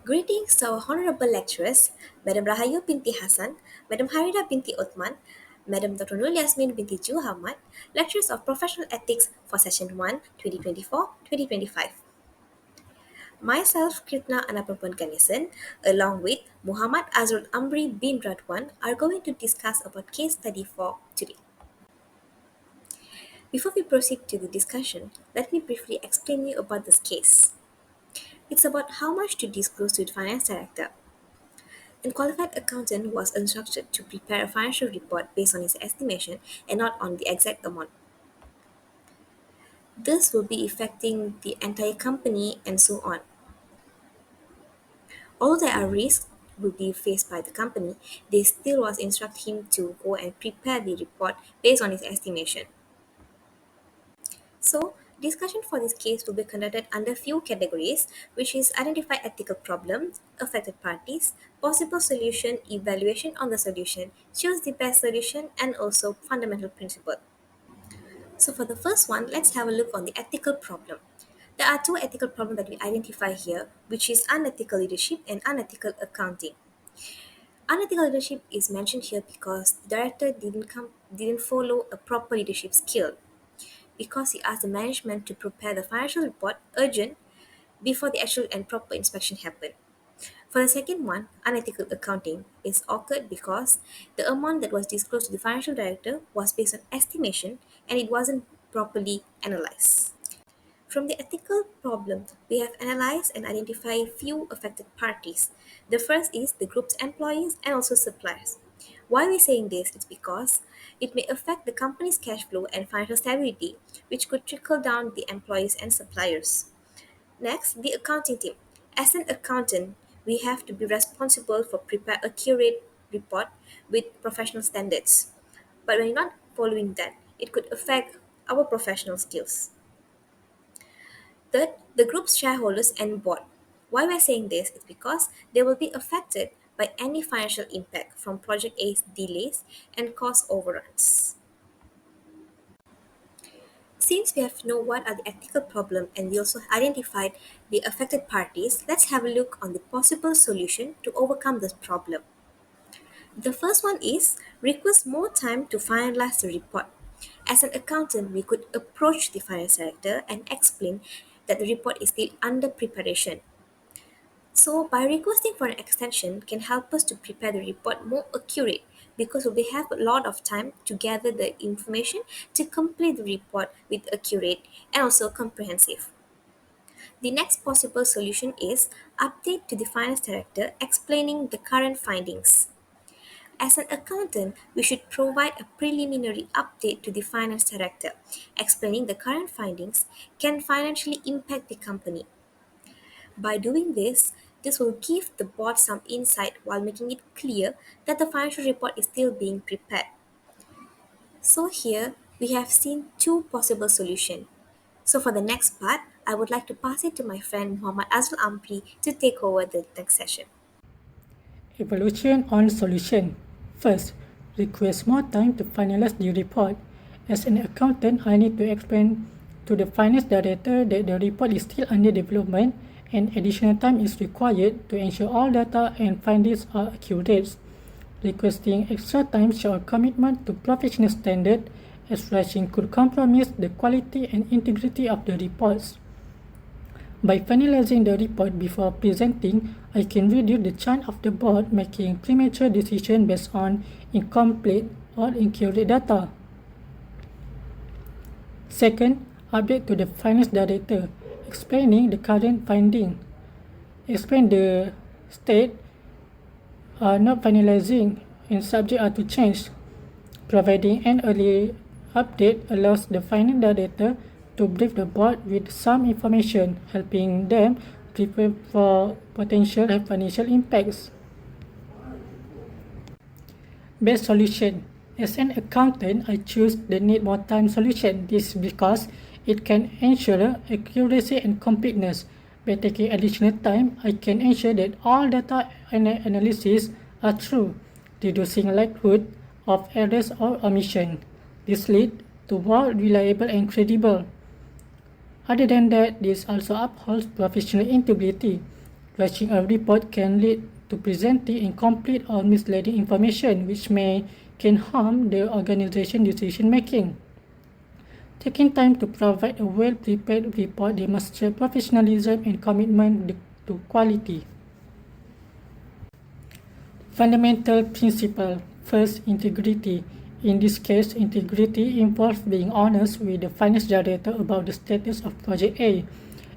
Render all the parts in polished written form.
Greetings to our honorable lecturers, Madam Rahayu binti Hassan, Madam Harida binti Uthman, Madam Dr. Nur Yasmin binti Juhamad, lecturers of Professional Ethics for Session 1, 2024-2025. Myself, Kripna Anapapun Ganesan, along with Muhammad Azrul Amri bin Radwan, are going to discuss about case study for today. Before we proceed to the discussion, let me briefly explain you about this case. It's about how much to disclose to the finance director. A qualified accountant was instructed to prepare a financial report based on his estimation and not on the exact amount. This will be affecting the entire company and so on. Although there are risks will be faced by the company, they still was instruct him to go and prepare the report based on his estimation. So, discussion for this case will be conducted under few categories, which is identify ethical problems, affected parties, possible solution, evaluation on the solution, choose the best solution, and also fundamental principle. So for the first one, let's have a look on the ethical problem. There are two ethical problems that we identify here, which is unethical leadership and unethical accounting. Unethical leadership is mentioned here because the director didn't follow a proper leadership skill, because he asked the management to prepare the financial report urgent before the actual and proper inspection happened. For the second one, unethical accounting is occurred because the amount that was disclosed to the financial director was based on estimation and it wasn't properly analyzed. From the ethical problem, we have analyzed and identified few affected parties. The first is the group's employees and also suppliers. Why are we saying this? It's because it may affect the company's cash flow and financial stability, which could trickle down the employees and suppliers. Next, the accounting team. As an accountant, we have to be responsible for prepare accurate report with professional standards. But when you're not following that, it could affect our professional skills. Third, the group's shareholders and board. Why we're saying this is because they will be affected by any financial impact from Project A's delays and cost overruns. Since we have know what are the ethical problem and we also identified the affected parties, let's have a look on the possible solution to overcome this problem. The first one is request more time to finalize the report. As an accountant, we could approach the finance director and explain that the report is still under preparation. So by requesting for an extension can help us to prepare the report more accurate because we have a lot of time to gather the information to complete the report with accurate and also comprehensive. The next possible solution is update to the finance director explaining the current findings. As an accountant, we should provide a preliminary update to the finance director explaining the current findings can financially impact the company. By doing this will give the board some insight while making it clear that the financial report is still being prepared. So here we have seen two possible solutions. So for the next part, I would like to pass it to my friend Muhammad Azul Ampri to take over the next session. Evaluation on solution. First, request more time to finalize the report. As an accountant, I need to explain to the finance director that the report is still under development and additional time is required to ensure all data and findings are accurate. Requesting extra time shows a commitment to professional standard, as rushing could compromise the quality and integrity of the reports. By finalizing the report before presenting, I can reduce the chance of the board making premature decisions based on incomplete or inaccurate data. Second, update to the finance director, explaining the current finding. Explain the state are not finalizing and subject are to change. Providing an early update allows the finance director to brief the board with some information, helping them prepare for potential financial impacts. Best solution. As an accountant, I choose the need more time solution. This is because it can ensure accuracy and completeness. By taking additional time, I can ensure that all data and analysis are true, reducing likelihood of errors or omission. This leads to more reliable and credible. Other than that, this also upholds professional integrity. Rushing a report can lead to presenting incomplete or misleading information, which can harm the organization decision making. Taking time to provide a well-prepared report demonstrates professionalism and commitment to quality. Fundamental principle. First, integrity. In this case, integrity involves being honest with the finance director about the status of Project A.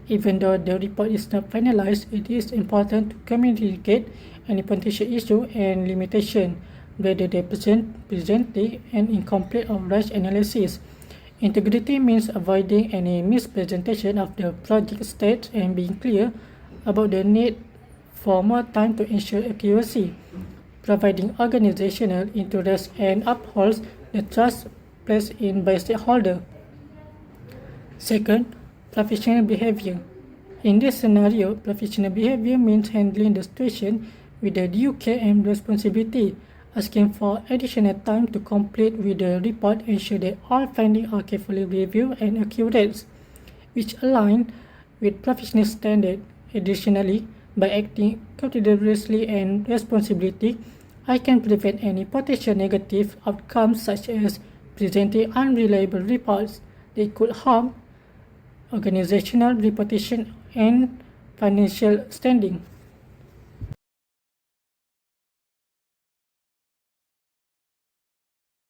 Even though the report is not finalized, it is important to communicate any potential issue and limitation, rather than presenting an incomplete or rushed analysis. Integrity means avoiding any mispresentation of the project state and being clear about the need for more time to ensure accuracy, providing organizational interest and upholds the trust placed in by stakeholders. Second, professional behavior. In this scenario, professional behavior means handling the situation with the due care and responsibility, asking for additional time to complete with the report, ensure that all findings are carefully reviewed and accurate, which align with professional standards. Additionally, by acting courteously and responsibility, I can prevent any potential negative outcomes such as presenting unreliable reports that could harm organizational reputation and financial standing.